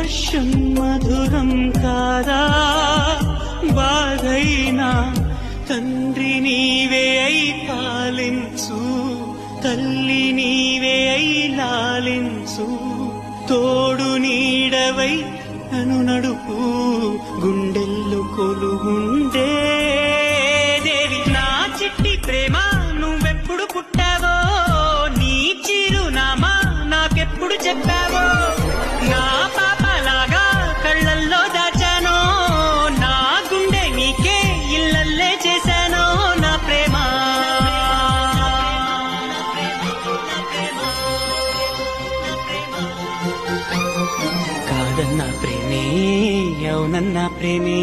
వర్షం మధురం కాదా బాధైనా తండ్రి నీవే అయి పాలించు తల్లి నీవే అయి లాలించు తోడు నీడవై నన్ను నడుపు గుండెల్లో కొలుగుండే దేవి నా చిట్టి ప్రేమ నువ్వెప్పుడు పుట్టావో నీ చిరునామా నాకెప్పుడు చెప్పావో నా పాపలాగా కళ్ళల్లో దాచానో నా గుండె నీకే ఇల్లల్లే చేశానో నా ప్రేమ కాదన్నా ప్రేమే అవునన్నా ప్రేమే